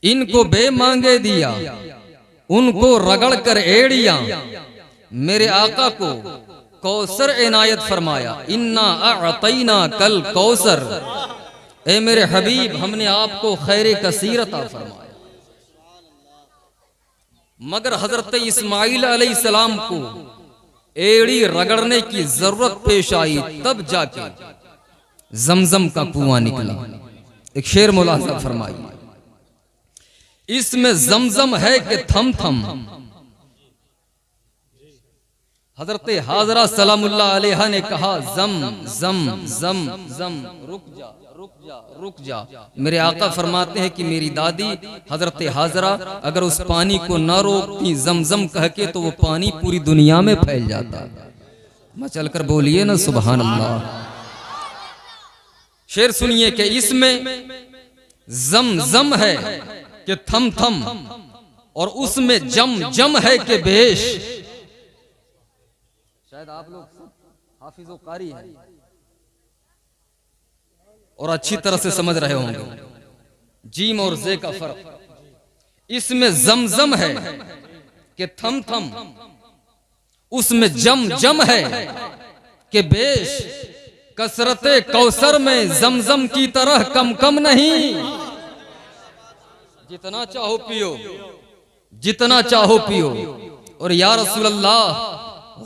इनको बे मांगे दिया, उनको रगड़ कर एड़िया, मेरे आका को कौसर इनायत फरमाया। इन्ना अअतैना कल कौसर, ए मेरे हबीब हमने आपको खैर कसीर अता फरमाया। मगर हजरत इस्माइल अलैहिस्सलाम को एड़ी रगड़ने की जरूरत पेश आई, तब जाके जमजम का कुआं निकला। एक शेर मुलाहिजा फरमाइए, इसमें जमजम है कि थम थम। हजरत हाजरा सलामुल्लाह अलैहा ने कहा जम जम जम जम, रुक जा रुक जा रुक जा। मेरे आका फरमाते हैं कि मेरी दादी हजरत हाजरा अगर उस पानी को न रोकती जमजम कह के तो वो पानी पूरी दुनिया में फैल जाता। मचल कर बोलिए ना सुभान अल्लाह। शेर सुनिए कि इसमें जम जम है कि थम थम, और उसमें जम जम है कि बेश। शायद आप लोग हाफिज़ व कारी हैं और अच्छी तरह से समझ रहे होंगे जीम और जे का फर्क। इसमें जमजम है कि थम थम, उसमें जम जम है कि बेश। कसरते कौसर में जमजम की तरह कम कम नहीं। जितना चाहो पियो, जितना चाहो पियो। और या रसूल अल्लाह,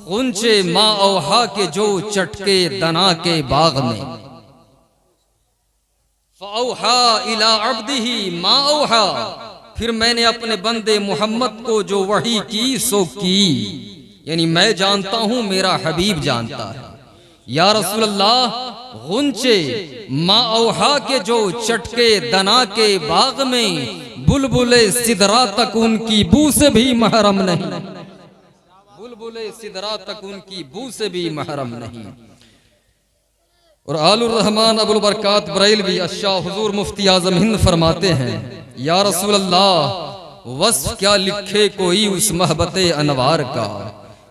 गुंचे माँ औहा के जो चटके दना के बाग में, फौहा इला अब्दिही मा औहा, फिर मैंने अपने बंदे मोहम्मद को जो वही की सो की। यानी मैं जानता हूं, मेरा हबीब जानता है। या रसूल अल्लाह, गुंचे माँ औहा के जो चटके दना के बाग में, बुलबुले सिदरा तक उनकी बू से भी महरम नहीं। बुलबुले सिदरा तक उनकी बू से भी महरम नहीं। और आलुर रहमान अबुल बरकात बरेलवी अशाह हुजूर मुफ्ती आजम हिंद फरमाते हैं, या रसूल अल्लाह वस्फ क्या लिखे कोई उस महबते अनवार का,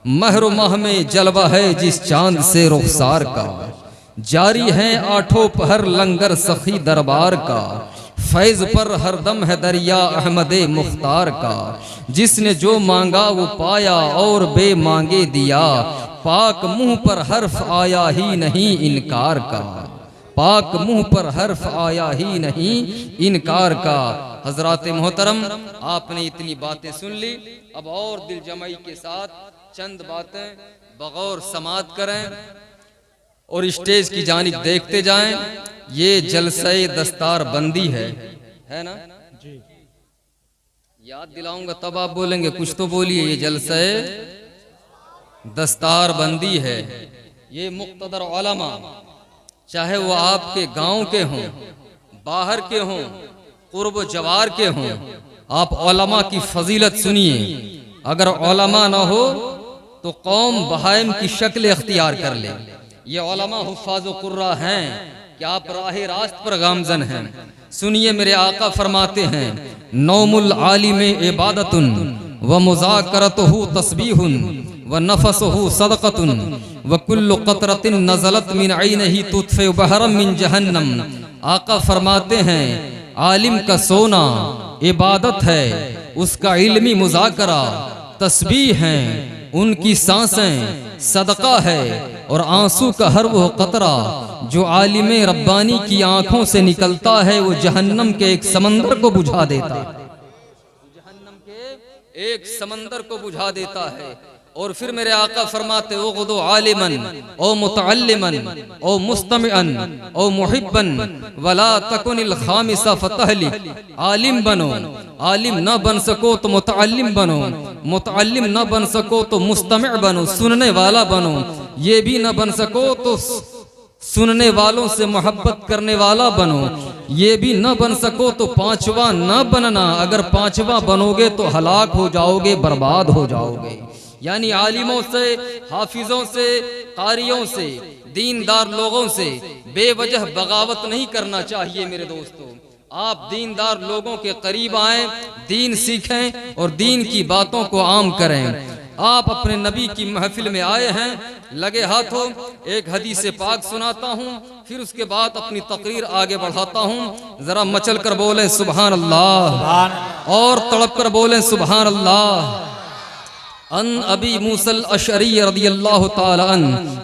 महर माह में जलवा है जिस चांद से रुखसार का। जारी है आठों पहर लंगर सखी दरबार का, फैज पर हरदम है दरिया अहमदे मुख्तार का। जिसने जो मांगा वो पाया और बे मांगे दिया, पाक मुंह पर हर्फ आया ही नहीं इनकार का। पाक मुंह पर हर्फ आया ही नहीं इनकार का। हजरात मोहतरम, आपने इतनी बातें सुन ली, अब और दिल जमाई के साथ चंद बातें बगौर समात करें और स्टेज की जानिब देखते जाएं। ये जलसे दस्तार बंदी है ना जी? याद दिलाऊंगा तब आप बोलेंगे, कुछ तो बोलिए। ये जलसे दस्तार बंदी है। ये मुक्तदर उलमा, चाहे वो आपके गांव के हों, बाहर के हों, कुर्ब जवार के हों, आप उलमा की फजीलत सुनिए। अगर उलमा ना हो तो कौम बहाइम की शक्ल इख्तियार कर ले। ये उलमा हुफ्फाज़ व कुर्रा हैं कि आप राहे रास्त पर गामजन हैं। सुनिए, मेरे आका फरमाते हैं, नौमुल आलिम इबादतुन व मुज़ाकरतुहु तस्बीहुन व नफसुहु सदक़तुन व कुल्लु क़तरतिन नज़लत मिन ऐनिही तुत्फ़े बहरम मिन जहन्नम। आका फरमाते हैं, आलिम का सोना इबादत है, उसका इल्मी मुज़ाकरा तस्बीह है, उनकी सांसें सदका है, और आंसू का हर वो कतरा जो आलिम रब्बानी की आंखों से निकलता है वो जहन्नम के एक समंदर को बुझा देता है। जहन्नम के एक समंदर को बुझा देता है। और फिर मेरे आका फरमाते, उग़दु आलिमन औ मुतअल्लिमन औ मुस्तमिअन औ मुहिब्बन वला तकुनिल खामिसा फतहली। आलिम बनो, आलिम न बन सको तो मुतअल्लिम बनो, मुतअल्लिम न बन सको तो मुस्तमिअ बनो, सुनने वाला बनो। ये भी न बन सको तो सुनने वालों से मोहब्बत करने वाला बनो। ये भी न बन सको तो पांचवा न बनना, अगर पांचवा बनोगे तो हलाक हो जाओगे, बर्बाद हो जाओगे। यानी आलिमों से, हाफिजों से, कारियों से, दीनदार लोगों से बेवजह बगावत नहीं करना चाहिए। मेरे दोस्तों, आप दीनदार लोगों के करीब आएं, दीन सीखें और दीन की बातों को आम करें। आप अपने नबी की महफिल में आए हैं, लगे हाथों एक हदीस पाक सुनाता हूँ, फिर उसके बाद अपनी तकरीर आगे बढ़ाता हूँ। जरा मचल कर बोले सुभान अल्लाह और तड़प कर बोले सुभान अल्लाह। अन अबी मूसल अशअरी रदियल्लाहु ताला अन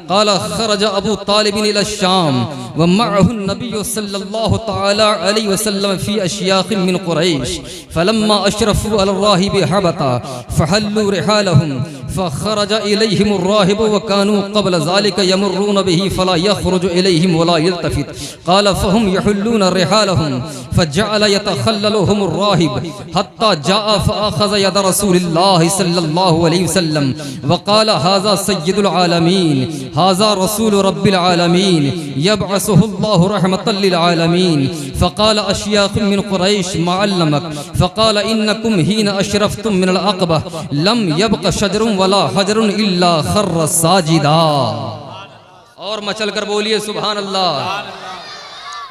क़ाल खरज अबू तालिब इला शाम व मअहु नबी सल्लल्लाहु ताला अलैहि वसल्लम फी अश्याख मिन कुरैश फलम्मा अशरफू अल राहिब हबता फहल्लू रिहालहुम फखरज इलैहिम अर्राहिब व कानू क़ब्ल ज़ालिका यमुर्रून बिही फला यखरुजु इलैहिम वला यल्तफित क़ाल फहुम यहुल्लून रिहालहुम फजअल यतखल्ललुहुम अर्राहिब हत्ता जाअ फअख़ज़ यद रसूलिल्लाह सल्लल्लाहु अलैहि वसल्लम वक़ाल हाज़ा सय्यिदुल आलमीन हाज़ा रसूल रब्बिल आलमीन यबअसुहुल्लाहु रहमतल लिल आलमीन फ़क़ाल अश्याख़ मिन कुरैश मा अल्लमक फ़क़ाल इन्नकुम हीन अशरफ़्तुम मिनल अक़बा लम यबक़ शजरुन वला हजरुन इल्ला खर्र साजिदा। और मचल कर बोलिए सुभान अल्लाह।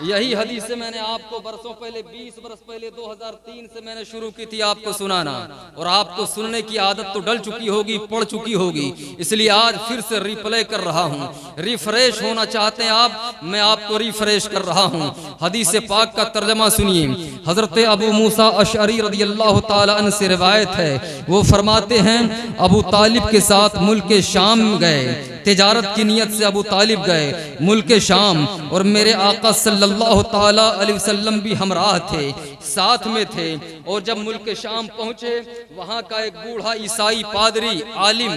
यही हदीस से मैंने आपको बरसों पहले 20 बरस पहले 2003 से मैंने शुरू की थी आपको सुनाना, और आपको सुनने की आदत तो डल चुकी होगी, पड़ चुकी होगी, इसलिए आज फिर से रिप्ले कर रहा हूँ। रिफ्रेश होना चाहते हैं आप, मैं आपको रिफ्रेश कर रहा हूँ। हदीस पाक का तर्जमा सुनिए। हजरत अबू मूसा अशअरी रदियल्लाहु ताला अन्हु से रिवायत है, वो फरमाते हैं अबू तालिब के साथ मुल्क शाम गए, तिजारत की नियत से अबू तालिब गए मुल्क शाम, और मेरे आका सल्लल्लाहु ताला अलैहि वसल्लम भी हमराह थे, साथ में थे। और जब मुल्क शाम पहुंचे, वहां का एक बूढ़ा ईसाई पादरी आलिम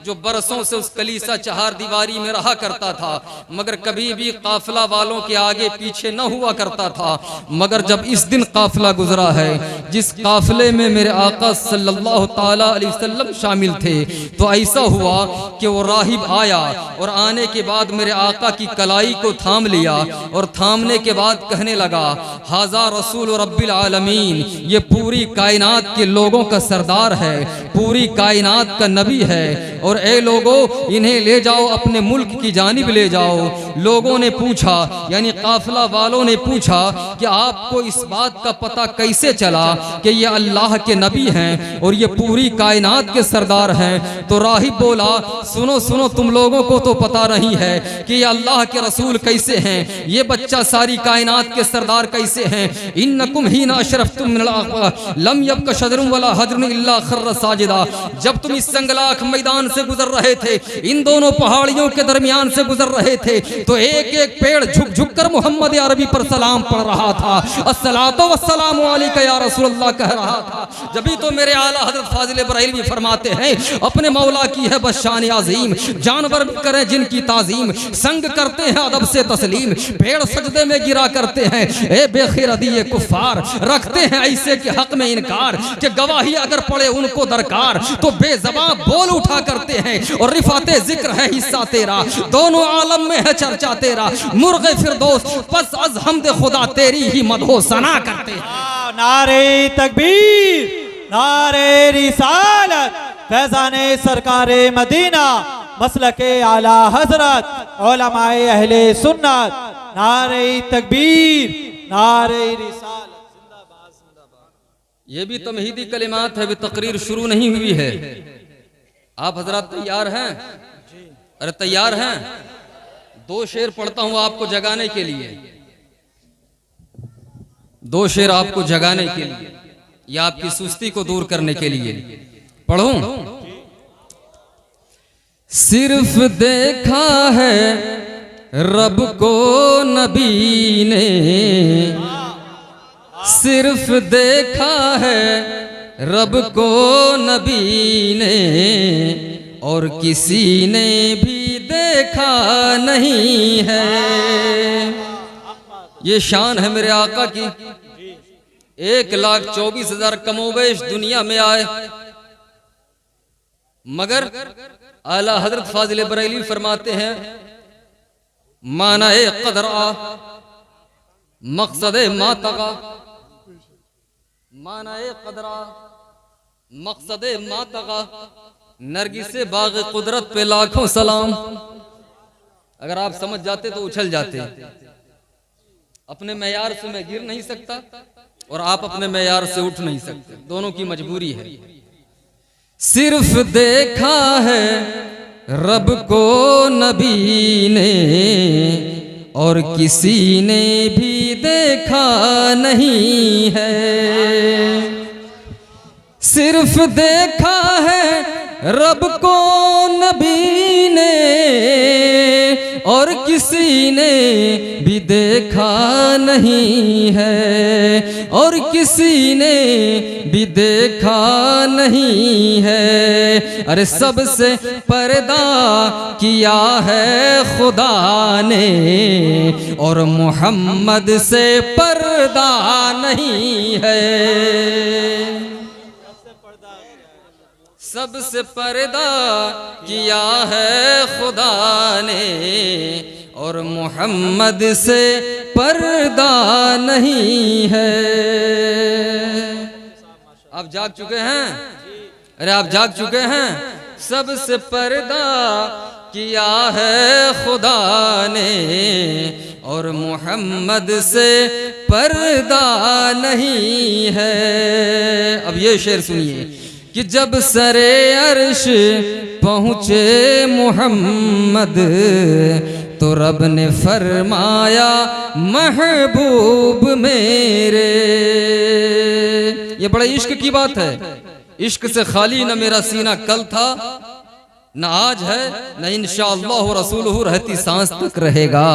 जो बरसों से उस कलीसा चहार दीवारी में रहा करता था, मगर कभी भी काफिला वालों के आगे पीछे न हुआ करता था। मगर जब इस दिन काफिला गुजरा है, जिस काफिले में मेरे आका सल्लल्लाहु ताला अलैहि वसल्लम शामिल थे, तो ऐसा हुआ कि वो राहिब आया, और आने के बाद मेरे आका की कलाई को थाम लिया, और थामने के बाद कहने लगा हाज़ा रसूल रब्बिल आलमीन, ये पूरी कायनात के लोगों का सरदार है, पूरी कायनात का नबी है, और ए लोगों इन्हें ले जाओ, अपने मुल्क की जानिब ले जाओ। लोगों ने पूछा, यानी काफिला वालों ने पूछा कि आपको इस बात का पता कैसे चला कि ये अल्लाह के नबी हैं और ये पूरी कायनात के सरदार हैं? तो राहिब बोला सुनो सुनो, तुम लोगों को तो पता नहीं है कि ये अल्लाह के रसूल कैसे हैं, ये बच्चा सारी कायनात के सरदार कैसे हैं। इन्नकुम हीना अशरफ़्तुम मिनल अक़बा लम यब्क़ शजरुन वला हजरुन इल्ला खर्र साजिदा। जब तुम इस संगलाख मैदान से गुजर रहे थे, इन दोनों पहाड़ियों के दरमियान से गुजर रहे थे, तो एक एक पेड़ झुक झुक कर मोहम्मद अरबी पर सलाम पढ़ रहा था, अस्सलातु वस्सलामु अलैका या रसूलल्लाह कह रहा था। जब भी तो मेरे आला हज़रत फाजिल बरैलवी फरमाते हैं अपने मौला की है बस शान अज़ीम, जानवर भी करें जिनकी ताजीम, संग करते हैं अदब से तस्लीम, पेड़ सजदे में गिरा करते हैं ए बेखिरदी ये कुफ्फार, रखते हैं ऐसे के हक में इनकार कि गवाही अगर पड़े उनको दरकार, तो बेज़बां बोल उठा करते हैं, और रिफाते जिक्र है हिस्सा तेरा, दोनों आलम में है चर्चा तेरा, मुर्गे फिरदौस बस अज़ हमद खुदा तेरी ही मदहो सना करते हैं। नारे तकबीर, नारे रिसालत, फैज़ाने सरकारे मदीना, मसलके आला हजरत, उलमाए अहले सुन्नत, नारे तकबीर, नारे रिसालत, जिंदाबाद जिंदाबाद। ये भी तमहीदी कलिमात है, भी तकरीर शुरू नहीं हुई है। आप हजरत तैयार हैं? अरे तैयार हैं? दो शेर पढ़ता हूं आपको जगाने के लिए, दो शेर आपको जगाने के लिए, या आपकी सुस्ती को दूर करने के लिए पढ़ूं। सिर्फ देखा है रब को नबी ने, सिर्फ देखा है रब को नबी ने, और किसी ने भी देखा नहीं है। ये शान है मेरे आका की। 1,24,000 कमोबेश दुनिया में आए, मगर आला हजरत फाजिल बरैली फरमाते हैं माना-ए क़दरा मकसद-ए मातगा, माना-ए क़दरा मकसद-ए मातगा, नरगिसे बाग़ कुदरत पे लाखों सलाम। अगर आप समझ जाते तो उछल जाते। अपने मैयार से मैं गिर नहीं सकता और आप अपने मैयार से उठ नहीं सकते, दोनों की मजबूरी है। सिर्फ देखा है रब को नबी ने और किसी ने भी देखा नहीं है। सिर्फ देखा है रब को नबी ने और किसी ने भी देखा नहीं है, और किसी ने भी देखा नहीं है। अरे सबसे पर्दा किया है खुदा ने और मोहम्मद से पर्दा नहीं है। सबसे पर्दा किया है खुदा ने और मोहम्मद से पर्दा नहीं है। आप जाग चुके हैं? अरे आप जाग चुके हैं? सबसे पर्दा किया है खुदा ने और मोहम्मद से पर्दा नहीं है। अब ये शेर सुनिए कि जब सरे अर्श पहुँचे मोहम्मद तो रब ने फरमाया महबूब मेरे। ये बड़ा इश्क की बात है। इश्क से खाली न मेरा सीना कल था, न आज है, न इंशाअल्लाह रसूलुहु रहती सांस तक रहेगा।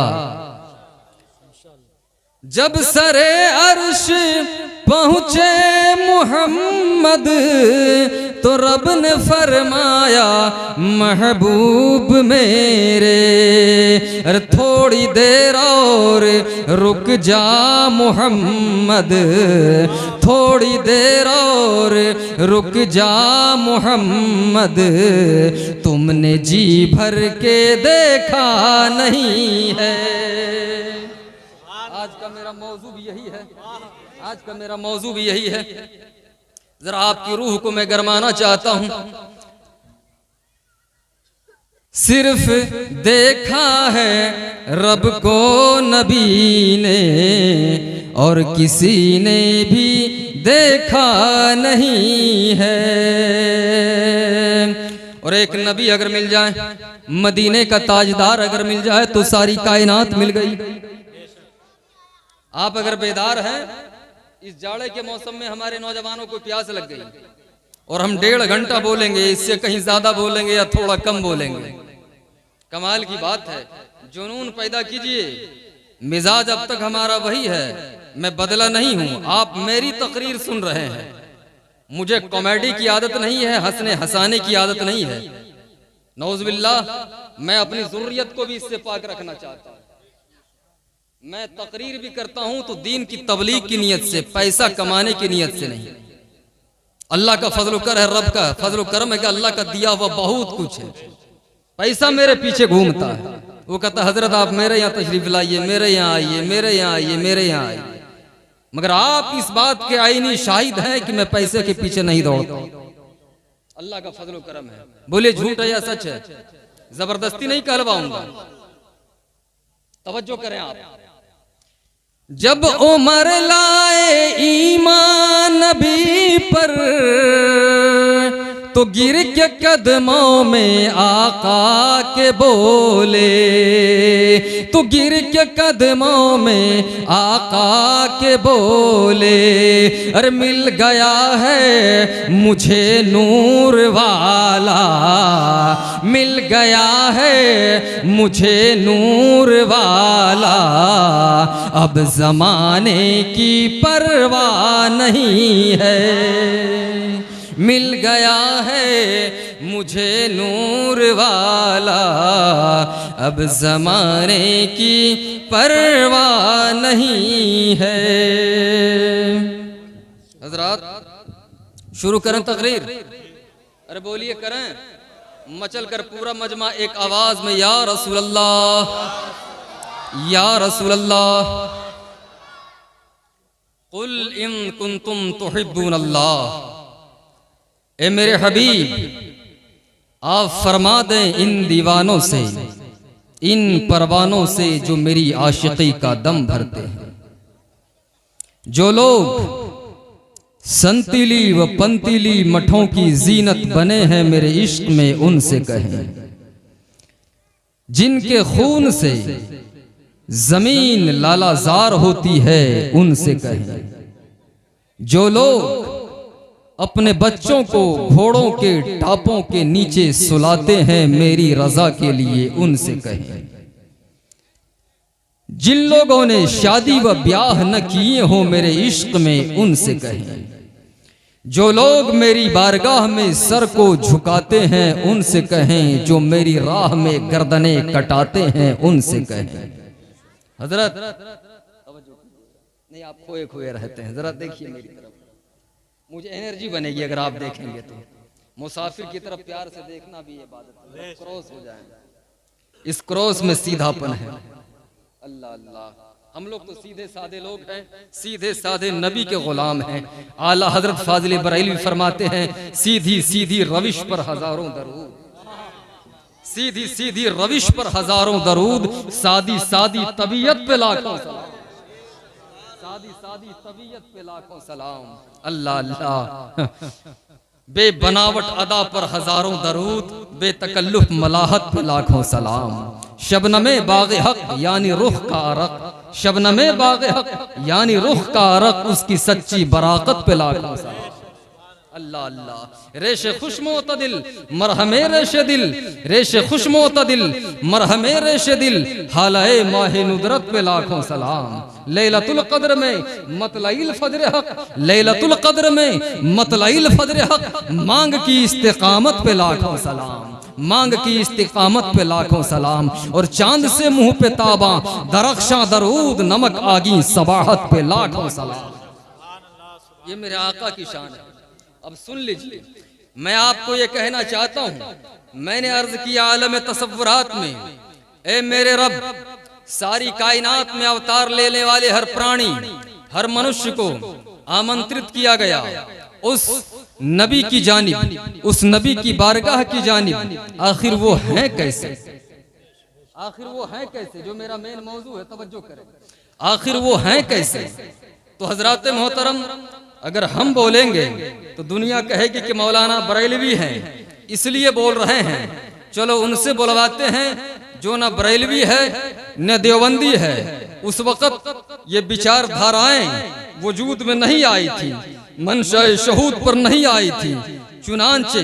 जब सरे अर्श पहुँचे मोहम्मद तो रब ने फरमाया महबूब मेरे। अरे थोड़ी देर और रुक जा मोहम्मद, थोड़ी देर और रुक जा मोहम्मद, तुमने जी भर के देखा नहीं है। आज का मेरा मौजू भी यही है, आज का मेरा मौजू भी यही है। जरा आपकी रूह को मैं गरमाना चाहता हूं। सिर्फ देखा है रब को नबी ने और किसी ने भी देखा नहीं है। और एक नबी अगर मिल जाए, मदीने का ताजदार अगर मिल जाए तो सारी कायनात मिल गई। आप अगर बेदार हैं, इस जाड़े के मौसम में हमारे नौजवानों को प्यास लग गई और हम 1.5 घंटा बोलेंगे, इससे कहीं ज्यादा बोलेंगे या थोड़ा कम बोलेंगे। कमाल की बात है। जुनून पैदा कीजिए। मिजाज अब तक हमारा वही है, मैं बदला नहीं हूं। आप मेरी तकरीर सुन रहे हैं। मुझे कॉमेडी की आदत नहीं है, हंसने हंसाने की आदत नहीं है। नौजुबिल्लाह, मैं अपनी ज़ुर्रियत को भी इससे पाक रखना चाहता हूं। मैं तकरीर भी करता हूं तो दीन की तबलीग की नीयत से, पैसा कमाने की नीयत से नहीं। अल्लाह का फजल कर है, रब का फजल करम है कि अल्लाह का दिया हुआ बहुत कुछ है। पैसा मेरे पीछे घूमता है। वो कहता हजरत आप मेरे यहाँ तशरीफ लाइए, मेरे यहाँ आइए, मेरे यहाँ आइए, मेरे यहाँ आइए। मगर आप इस बात के आईनी शाहिद हैं कि मैं पैसे के पीछे नहीं दौड़ता। अल्लाह का फजल करम है। बोले झूठ है या सच है? जबरदस्ती नहीं कहलवाऊंगा। तवज्जो करें आप। जब उमर लाए ईमान नबी पर तो गिर के कदमों में आका के बोले, तो गिर के कदमों में आका के बोले। अरे मिल गया है मुझे नूर वाला, मिल गया है मुझे नूर वाला, अब जमाने की परवाह नहीं है। मिल गया है मुझे नूर वाला, अब ज़माने की परवाह नहीं है। हज़रात शुरू करें तकरीर? अरे बोलिए, करें। मचल कर पूरा मजमा एक आवाज में या रसूल अल्लाह, या रसूल अल्लाह। कुल इन कुंतुम तुहिब्बून अल्लाह, ए मेरे हबीब आप फरमा दें इन दीवानों से, इन परवानों से जो मेरी आशिकी का दम भरते हैं। जो लोग संतीली व पंतीली मठों की जीनत बने हैं मेरे इश्क में, उनसे कहें जिनके खून से जमीन लालाजार होती है उनसे कहें। जो लोग अपने बच्चों को घोड़ों के टापों के नीचे सुलाते हैं मेरी रजा के लिए उनसे कहें। जिन लोगों ने शादी व ब्याह न किए हो मेरे इश्क में उनसे कहें। जो लोग मेरी बारगाह में सर को झुकाते हैं उनसे कहें। जो मेरी राह में गर्दने कटाते हैं उनसे कहें। हजरत नहीं, आप खोए खोए रहते हैं, जरा देखिए मेरी तरफ, मुझे एनर्जी बनेगी अगर आप देखेंगे तो। मुसाफिर की तरफ प्यार से देखना भी इबादत है, क्रॉस हो जाए, इस क्रॉस में सीधापन है। अल्लाह अल्लाह, हम लोग तो सीधे साधे लोग हैं, सीधे साधे नबी के गुलाम हैं। आला हजरत फाजिल बरेलवी फरमाते हैं, सीधी सीधी रविश पर हजारों दरूद, सीधी सीधी रविश पर हजारों दरूद, सादी सादी तबीयत पे लाखों सलाम, सादी सादी तबीयत पे लाखों सलाम। अल्लाह अल्लाह, बेबनावट अदा पर हजारों दरूद, बेतकल्लुफ मलाहत पे लाखों सलाम। शबनमे बाग़े हक यानी रुख का अरक, शबनमे बाग़े हक यानी रुख का अरक, उसकी सच्ची बराकत पे लाखों सलाम। अल्लाह अल्लाह, रेशे खुश मोतदिल मरहमे रेशे दिल, रेशे खुश मोतदिल मरहमे रेशे दिल, हालाए माहे नुदरत पे लाखों सलाम। लैलतुल कद्र में मतलाइल फजर हक, लैलतुल कद्र में मतलाइल फजर हक, मांग की इस्तिकामत पे लाखों सलाम, मांग की इस्तिकामत पे लाखों सलाम। और चांद से मुंह पे ताबा दरख्शां दरूद, नमक आगी सबाहत पे लाखों सलाम। ये मेरे आका की शान है। अब सुन लीजिए, मैं आपको ये कहना चाहता हूं, मैंने अर्ज किया आलम तसव्वुरात में, ए मेरे रब, सारी कायनात में अवतार लेने वाले हर प्राणी, हर मनुष्य को आमंत्रित किया गया उस नबी की जानिब, उस नबी की बारगाह की जानिब। आखिर वो हैं कैसे, आखिर वो हैं कैसे, जो मेरा मेन मौजू है, तवज्जो करें। आखिर वो हैं कैसे? तो हजरात मोहतरम, अगर हम बोलेंगे तो दुनिया कहेगी कि मौलाना बरेलवी हैं, इसलिए बोल रहे हैं। चलो उनसे बुलवाते हैं जो न बरेलवी है न देवबंदी है। उस वक्त ये विचारधाराएं वजूद में नहीं आई थी, मनशाए शहूद पर नहीं आई थी। चुनांचे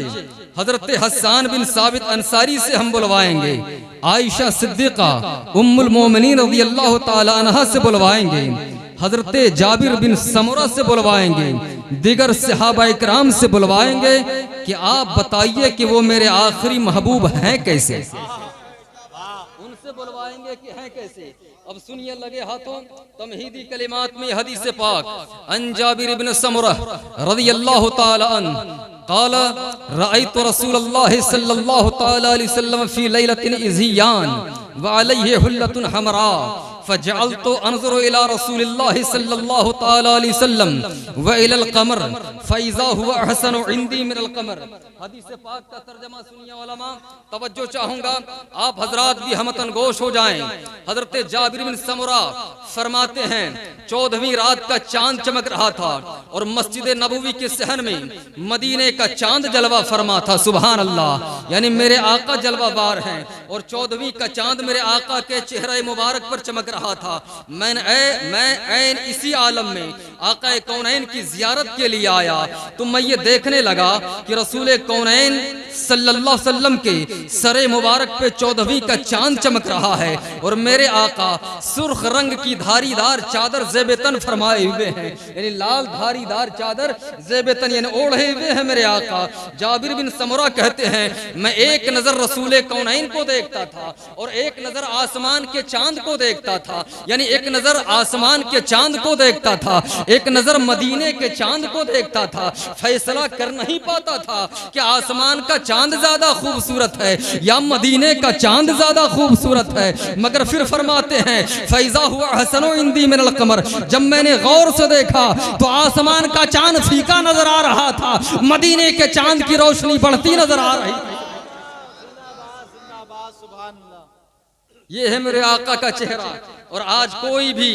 हजरत हस्सान बिन साबित अंसारी से हम बुलवाएंगे, आयशा सिद्दीका उम्मुल मोमिनीन रज़ियल्लाहु ताला अन्हा से बुलवाएंगे, हजरत जाबिर बिन समुरा से बुलवाएंगे, दिगर सहाबा इकराम से बुलवाएंगे कि आप बताइए कि वो मेरे आखिरी महबूब हैं कैसे। उनसे बुलवाएंगे कि हैं कैसे। अब सुनिए लगे हाथों, तमहीदी कलिमात में हदीस पाक, अन जाबिर बिन समुरा रज़ियल्लाहु ताला अन्हु क़ाल रअयतु रसूलल्लाह सल्लल्लाहु ताला अलैहि वसल्लम फी लैलतिन इज़ियान व अलैहि हुल्लतुन हमरा फजअलतु अनज़ुरु इला रसूलिल्लाह सल्लल्लाहु ताला अलैहि वसल्लम व इलल क़मर फ़इज़ा हुवा अहसनु इंदी मिनल क़मर। हदीस पाक का तर्जुमा सुनिए उलमा, तवज्जो चाहूंगा, आप हजरात भी हमतन गोश हो जाएं। हजरत जाबिर बिन समुरा फरमाते हैं, 14वीं रात का चांद चमक रहा था और मस्जिद नबवी के सहन में मदीने का चांद जलवा फरमा था। सुभान अल्लाह, यानी मेरे आका जलवाबार हैं और 14वीं का चांद मेरे आका के चेहरे मुबारक पर चमक रहा था। मैं ऐन इसी आलम में आका कौनैन की जियारत के लिए आया तो मैं ये देखने लगा कि रसूल कौनैन सल्लल्लाहु अलैहि वसल्लम के सरे मुबारक पे 14वीं का चांद चमक रहा है और मेरे आका सुर्ख रंग की धारीदार चादर ज़ेबतन फरमाए हुए हैं, यानी लाल धारीदार चादर ज़ेबतन यानी ओढ़े हुए हैं मेरे आका। जाबिर बिन समुरा कहते हैं, मैं एक नजर रसूल कौनैन को देखता था और एक नजर आसमान के चांद को देखता था, यानी एक नजर आसमान के चांद को देखता था, एक नजर मदीने के चांद को देखता था। फैसला कर नहीं पाता था कि आसमान का चांद ज्यादा खूबसूरत है या मदीने का चांद ज्यादा खूबसूरत है, मगर फिर फरमाते हैं फैज़ा हुआ हसनो इंदी मिनल क़मर। जब मैंने गौर से देखा तो आसमान का चांद फीका नजर आ रहा था, मदीने के चांद की रोशनी बढ़ती नजर आ रही थी। ये है मेरे आका का चेहरा। और आज कोई भी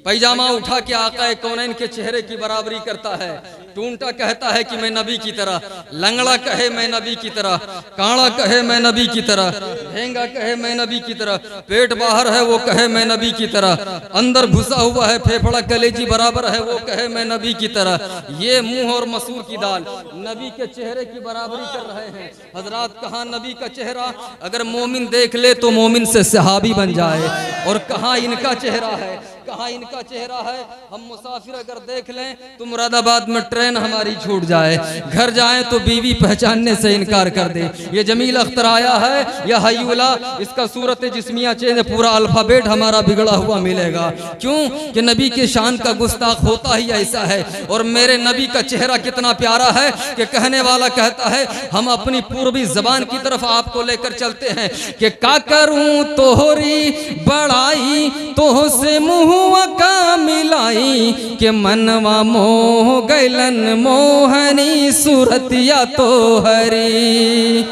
पैजामा उठा के आका कौनैन के चेहरे की बराबरी करता है, टूंटा कहता है कि मैं नबी की तरह, लंगड़ा कहे मैं नबी की तरह, काड़ा कहे मैं नबी की तरह, ढेंगा कहे मैं नबी की तरह, पेट बाहर है वो कहे मैं नबी की तरह, अंदर घुसा हुआ है फेफड़ा कलेजी बराबर है वो कहे मैं नबी की तरह। ये मुंह और मसूर की दाल नबी के चेहरे की बराबरी कर रहे हैं। हजरात, कहाँ नबी का चेहरा अगर मोमिन देख ले तो मोमिन से सहाबी बन जाए, और कहाँ इनका चेहरा है, कहाँ इनका चेहरा है। हम मुसाफिर अगर देख लें तो मुरादाबाद में ट्रेन हमारी छूट जाए, घर जाएं तो बीवी पहचानने से इनकार कर दे। ये जमील अख्तर आया है या हयूला, इसका सूरत जिस्मिया चेंज, पूरा अल्फाबेट हमारा बिगड़ा हुआ मिलेगा। क्यों कि नबी के शान का गुस्ताख होता ही ऐसा है। और मेरे नबी का चेहरा कितना प्यारा है कि कहने वाला कहता है, हम अपनी पूर्वी जबान की तरफ आपको लेकर चलते हैं कि का करूं तोहरी बड़ाई, तोह से मुँह का मिलाई, के मनवा मोह गैलन मोहनी सूरतिया तोहरी।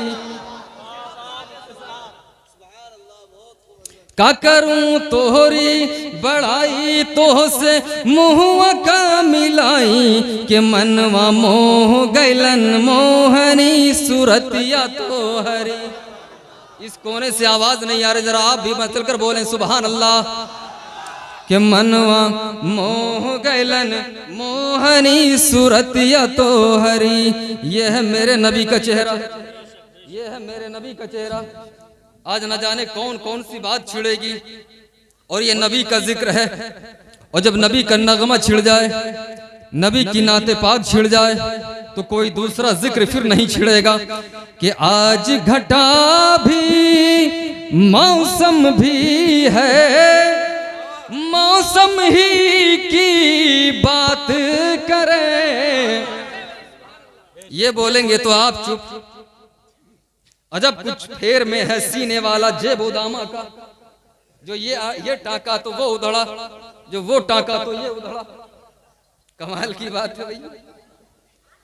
का करूं तोहरी बड़ाई, तोह से मुँह का मिलाई, के मनवा मोह गैलन मोहनी सूरतिया तोहरी। इस कोने से आवाज नहीं आ रही, जरा आप भी मचल कर बोलें सुभान अल्लाह। के मनवा मोह गैलन मोहनी सूरतिया तोहरी। ये है मेरे नबी का चेहरा, ये है मेरे नबी का चेहरा। आज न जाने कौन कौन सी बात छिड़ेगी, और ये नबी का जिक्र है। और जब नबी का नगमा छिड़ जाए, नबी की नाते पाक छिड़ जाए, तो कोई दूसरा जिक्र फिर नहीं छिड़ेगा। कि आज घटा भी मौसम भी है, मौसम ही की बात करें। ये बोलेंगे तो आप चुप। अजब कुछ फेर में है सीने वाला जेब उदामा का, जो ये टाका तो वो उधड़ा, जो वो टाका तो ये उधड़ा। कमाल की बात है भैया,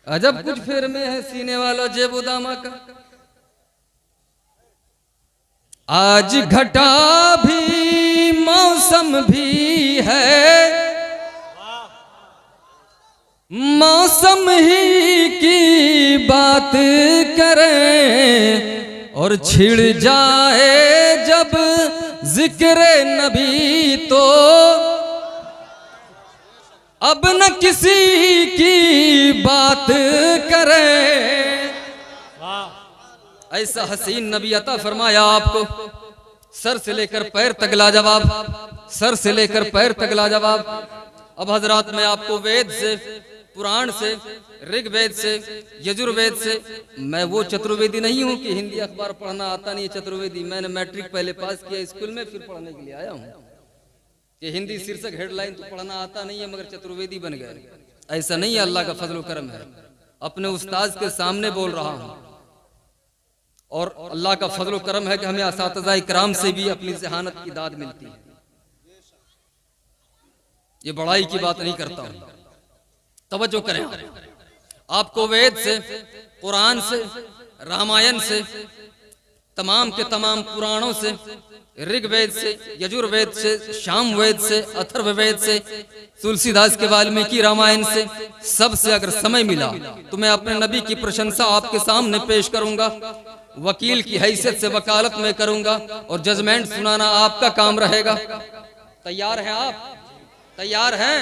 अजब कुछ फेर में है सीने वाला जेब उदामा का। आज घटा भी मौसम भी है, मौसम ही की बात करें। और छिड़ जाए जब जिक्र नबी तो अब न किसी की बात करें। ऐसा हसीन नबी अता फरमाया आपको, सर से लेकर पैर तक लाजवाब, सर से लेकर पैर तक लाजवाब। अब हजरात मैं आपको वेद से, पुराण से, ऋग्वेद से, यजुर्वेद से, मैं वो चतुर्वेदी नहीं हूँ कि हिंदी अखबार पढ़ना आता नहीं है चतुर्वेदी। मैंने मैट्रिक पहले पास किया स्कूल में, फिर पढ़ने के लिए आया हूँ। कि हिंदी शीर्षक हेडलाइन तो पढ़ना आता नहीं है, मगर चतुर्वेदी बन गए। ऐसा नहीं है, अल्लाह का फजल करम है। अपने उस्ताद के सामने बोल रहा हूँ, और अल्लाह का फजल करम है कि हमें असातिज़ा इकराम से भी अपनी ज़हानत की दाद मिलती है। ये बड़ाई की बात नहीं करता हूँ, तवज्जो करें। आपको वेद से, कुरान से, रामायण से, तमाम के तमाम पुराणों से, ऋग्वेद से, यजुर्वेद से, सामवेद से, अथर्ववेद से, तुलसीदास के वाल्मीकि रामायण से, सबसे अगर समय मिला तो मैं अपने नबी की प्रशंसा आपके सामने पेश करूंगा। वकील की हैसियत से वकालत में करूंगा, और जजमेंट सुनाना आपका काम रहेगा। तैयार हैं आप? तैयार हैं?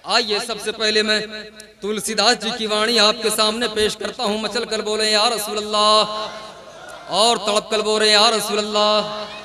आइए, सबसे पहले मैं तुलसीदास जी की वाणी आपके सामने पेश करता हूं। मचल कर बोले या रसूल अल्लाह, और तड़प कर बोले या रसूल अल्लाह।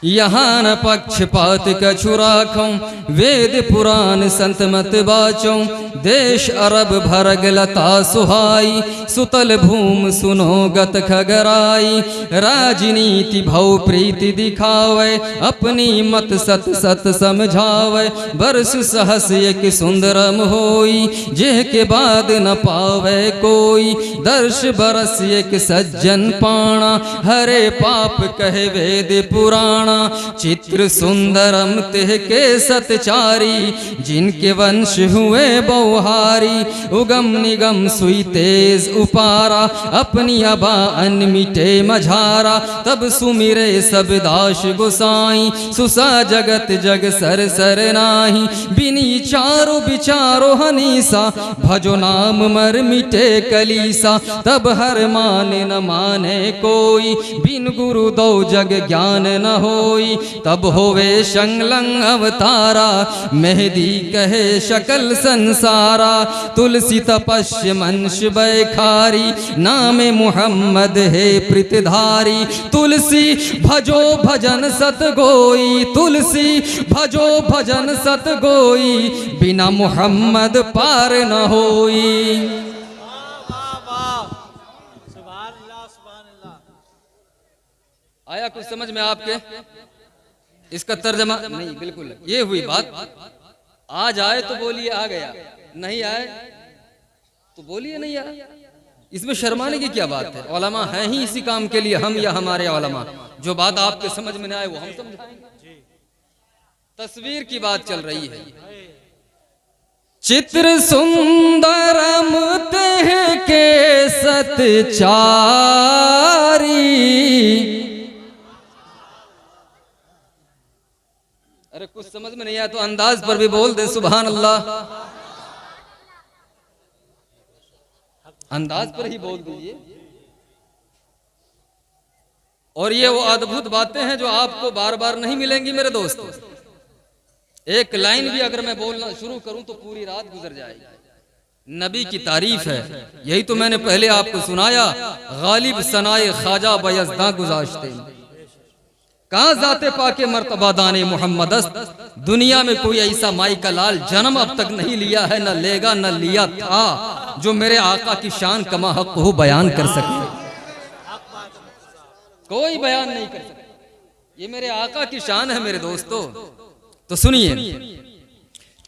यहाँ न पक्षपात कछु राखूं, वेद पुराण संत मत बाचूं। देश अरब भरग लता सुहाई, सुतल भूम सुनो गत खगराई। राजनीति भव प्रीति दिखावे, अपनी मत सत सत समझावे। बरस सहस एक सुंदरम होई, जेह के बाद न पावे कोई। दर्श बरस एक सज्जन पाणा, हरे पाप कहे वेद पुराण। पुराणा चित्र सुंदरम तेह के सतचारी जिनके वंश हुए बहुहारी उगम निगम सुई तेज उपारा अपनी अबा अनमिटे मझारा तब सुमिरे सब दास गोसाई सुसा जगत जग सर सर नाही बिनी चारो बिचारो हनीसा भजो नाम मर मिटे कलीसा तब हर माने न माने कोई बिन गुरु दो जग ज्ञान न होई तब होवे संगलंग अवतारा मेहदी कहे शकल संसारा तुलसी तपस्या मंश बैखारी नामे मुहम्मद है प्रीतधारी तुलसी भजो भजन सत गोई तुलसी भजो भजन सत गोई बिना मुहम्मद पार न होई। आया कुछ समझ में आपके? इसका तर्जमा नहीं, बिल्कुल ये हुई बात। आ जाए तो बोलिए आ गया, नहीं आए तो बोलिए नहीं आया। इसमें शर्माने की क्या बात है? उलमा हैं ही इसी काम के लिए, हम या हमारे उलमा। जो बात आपके समझ में ना आए वो हम समझाएंगे। तस्वीर की बात चल रही है। चित्र सुंदरम तेह के सतचारी। अरे कुछ समझ में नहीं आया तो अंदाज पर भी बोल दे सुभान अल्लाह। अंदाज पर ही बोल दीजिए। और ये वो अद्भुत बातें हैं जो आपको बार बार नहीं मिलेंगी मेरे दोस्तों। एक लाइन भी अगर मैं बोलना शुरू करूं तो पूरी रात गुजर जाएगी। नबी की तारीफ है, यही तो मैंने पहले आपको सुनाया। गालिब सनाए ख्वाजा बयज़दा गुज़ाश्ते, कहाँ जाते पाके मर्तबा दाने मोहम्मदस्त। दुनिया में कोई ऐसा माई का लाल जन्म अब तक नहीं लिया है, न लेगा न लिया था, जो मेरे आका की शान कमा हक हो बयान कर सके। कोई बयान नहीं कर सकता। ये मेरे आका की शान है मेरे दोस्तों। तो सुनिए।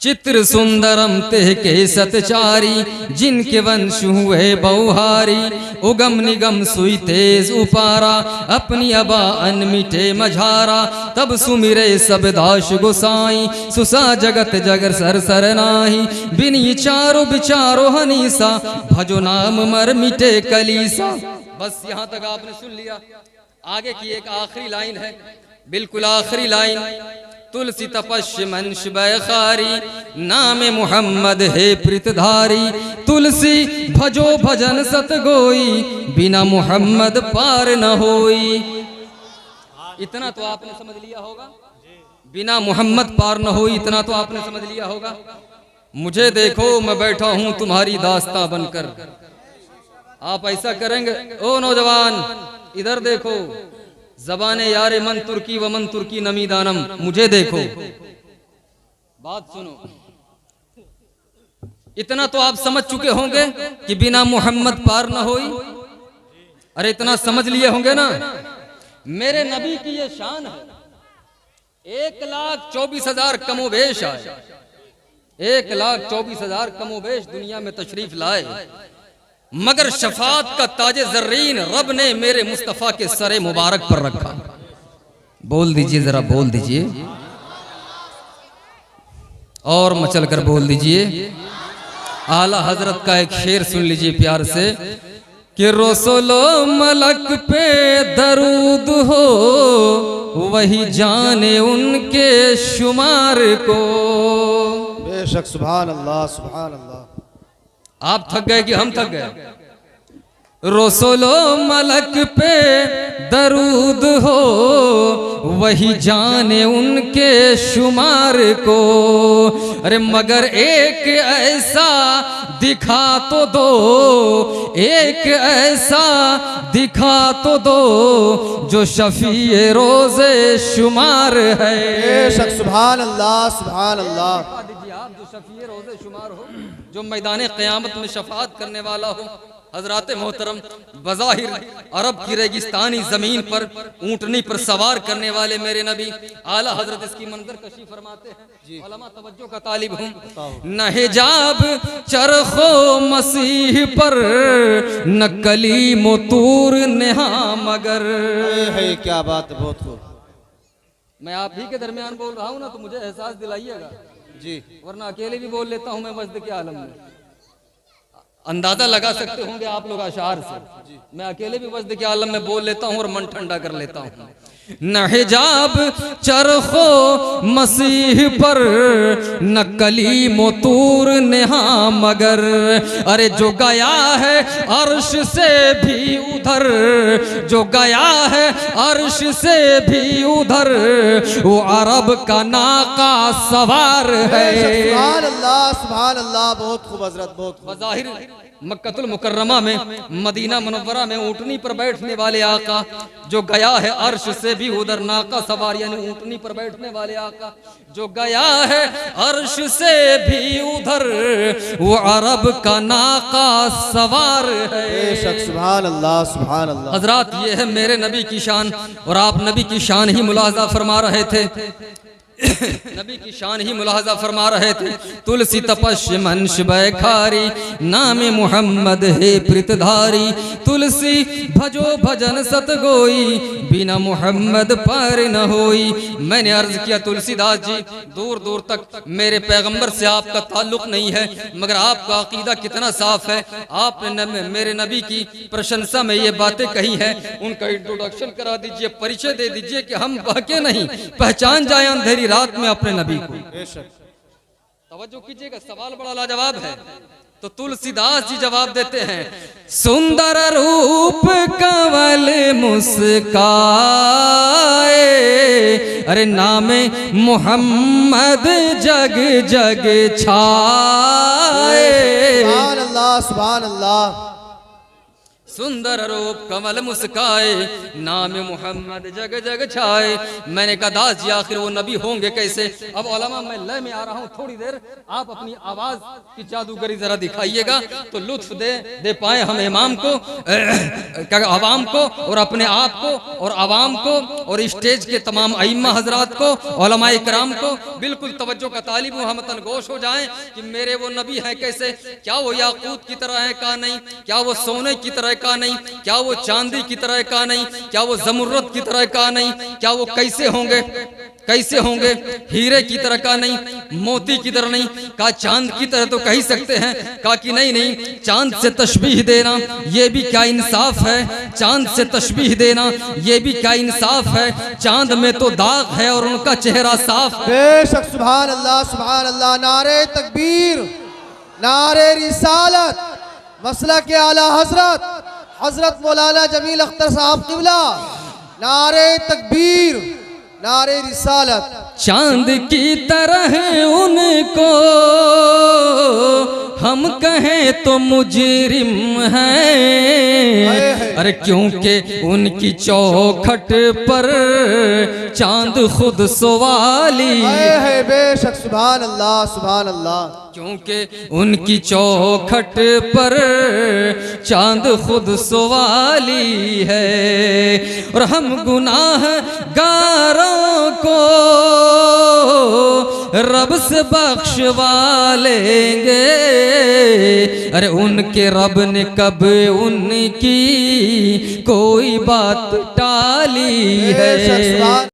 चित्र सुंदरम तेह के सतचारी जिनके वंश हुए बहुहारी उगम निगम सुई तेज उपारा अपनी अबा अनमिटे मझारा तब सुमिरे सब दास गोसाई सुसा जगत जगर सर सर नाही बिनी चारो बिचारो हनीसा भजो नाम मर मिटे कलीसा। बस यहाँ तक आपने सुन लिया। आगे की एक आखिरी लाइन है, बिल्कुल आखिरी लाइन। तुलसी तपस्या मंश बैखारी नामे मुहम्मद है प्रीतधारी तुलसी भजो भजन सत गोई बिना मुहम्मद पार न होई। इतना तो आपने समझ लिया होगा। बिना मुहम्मद पार न होई, इतना तो आपने समझ लिया होगा। मुझे देखो मैं बैठा हूं तुम्हारी दास्तां बनकर। आप ऐसा करेंगे? ओ नौजवान इधर देखो, जबाने यारे मन तुर्की व मन तुर्की नमीदानम, मुझे देखो। बात सुनो। इतना तो आप समझ चुके होंगे कि बिना मोहम्मद पार न होई। अरे इतना समझ लिए होंगे ना। मेरे नबी की ये शान है। 1,24,000 कमोबेश आए, 1,24,000 कमोबेश दुनिया में तशरीफ लाए, मगर शफात का ताजे जर्रीन रब ने मेरे मुस्तफा के सरे मुबारक पर रखा। बोल दीजिए, जरा बोल दीजिए, और मचल कर बोल दीजिए। आला हजरत का एक शेर सुन लीजिए प्यार से कि रसूलो मलक पे दरूद हो वही जाने उनके शुमार को। बेशक सुभान अल्लाह सुभान अल्लाह। आप थक गए कि हम थक गए? रसूलो मलक पे दरूद हो वही जाने उनके शुमार को। अरे मगर एक ऐसा दिखा तो दो, एक ऐसा दिखा तो दो जो शफीए रोजे शुमार है। बेशक सुभान अल्लाह सुभान अल्लाह। आप जो शफीए रोजे शुमार हो, जो मैदान क़यामत में शफात करने वाला हो। हजरात मोहतरम, बज़ाहिर अरब की रेगिस्तानी जमीन पर ऊंटनी पर सवार करने वाले मेरे नबी आला हजरत इसकी मंजर कशी फरमाते हैं। उलमा तवज्जो का तालिब हूँ। न हिजाब चरखो मसीह पर न कलीम तूर नेहा मगर। है क्या बात है, बहुत खूब। मैं आप ही के दरमियान बोल रहा हूँ ना, तो मुझे एहसास दिलाइएगा जी। वरना अकेले भी बोल लेता हूँ मैं वजद के आलम में। अंदाजा लगा सकते होंगे आप लोग अशार से, मैं अकेले भी वजद के आलम में बोल लेता हूँ और मन ठंडा कर लेता हूँ। न हिजाब चरखो मसीह पर, न कली मोतूर नेहा मगर, अरे जो गया है अर्श से भी उधर, जो गया है अर्श से भी उधर, वो अरब का नाका सवार है। सुभान अल्लाह, बहुत खूब हजरत, बहुत खूब। बज़ाहिर मक्कतुल मुकर्रमा में, मदीना मुनव्वरा में ऊँटनी पर बैठने वाले आका, जो गया है अर्श से भी उधर, नाका सवार यानी ऊँटनी पर बैठने वाले आका, जो गया है अर्श से भी उधर, वो अरब का नाका सवार है। बेशक, सुभान अल्लाह, सुभान अल्लाह। हजरात, ये है मेरे नबी की शान, और आप नबी की शान ही मुलाहजा फरमा रहे थे नबी की शान ही मुलाहजा फरमा रहे थे। तुलसी तपश मंश बैखारी, नाम मोहम्मद है प्रीतधारी, तुलसी भजो भजन सतगोई, बिना मोहम्मद पार न होई। मैंने अर्ज किया तुलसीदास जी, दूर दूर तक मेरे पैगंबर से आपका ताल्लुक नहीं है, मगर आपका अकीदा कितना साफ है। आपने मेरे नबी की प्रशंसा में ये बातें कही हैं, उनका इंट्रोडक्शन करा दीजिए, परिचय दे दीजिए कि हम बहके नहीं, पहचान जाए अंधेरी रात में अपने नबी को। तवज्जो कीजिएगा, सवाल बड़ा लाजवाब है। तो तुलसीदास जी जवाब देते हैं, सुंदर रूप कंवल मुस्काए, अरे नामे मोहम्मद जग जग छाए। सुभान अल्लाह, सुभान अल्लाह। सुंदर रूप कमल मुस्काए, नाम मोहम्मद जग जग छाए। मैंने कहा दास जी आखिर वो नबी होंगे कैसे? अब उलमा मैं लय में आ रहा हूँ, थोड़ी देर आप अपनी आवाज की जादूगरी जरा दिखाइएगा तो लुत्फ दे पाए हम इमाम को, आवाम को, और अपने आप को, और आवाम को, और स्टेज के तमाम अइम्मा हजरात को, उलमाए किराम को बिल्कुल तवज्जो का तालिब हमतन गोश हो जाए कि मेरे वो नबी हैं कैसे। क्या वो याकूत की तरह है का नहीं, क्या वो सोने की तरह का नहीं, क्या वो चांदी की तरह का नहीं, क्या वो जमुर्रत की तरह का नहीं, क्या वो कैसे होंगे, कैसे होंगे, हीरे की तरह का नहीं, मोती की तरह नहीं, का चांद की तरह तो कह सकते हैं, का कि नहीं नहीं, चांद से तशबीह देना ये भी क्या इंसाफ है, चांद से तशबीह देना ये भी क्या इंसाफ है, चांद में तो दाग है और उनका चेहरा साफ। बेशक, सुभान अल्लाह, सुभान अल्लाह। नारे तकबीर, नारे रिसालत, मसला के आला हजरत हजरत मौलाना जमील अख्तर साहब किबला। नारे तकबीर, नारे रिसालत। चांद की तरह उनको हम कहें तो मुजरिम हैं, अरे क्योंकि उनकी चौखट पर चांद खुद सवाली है। बेशक, सुभान अल्लाह, सुभान अल्लाह। क्योंकि उनकी चौखट पर चांद खुद सवाली है, और हम गुनाहगारों को रब से बख्शवा लेंगे, अरे उनके रब ने कब उनकी कोई बात टाली है।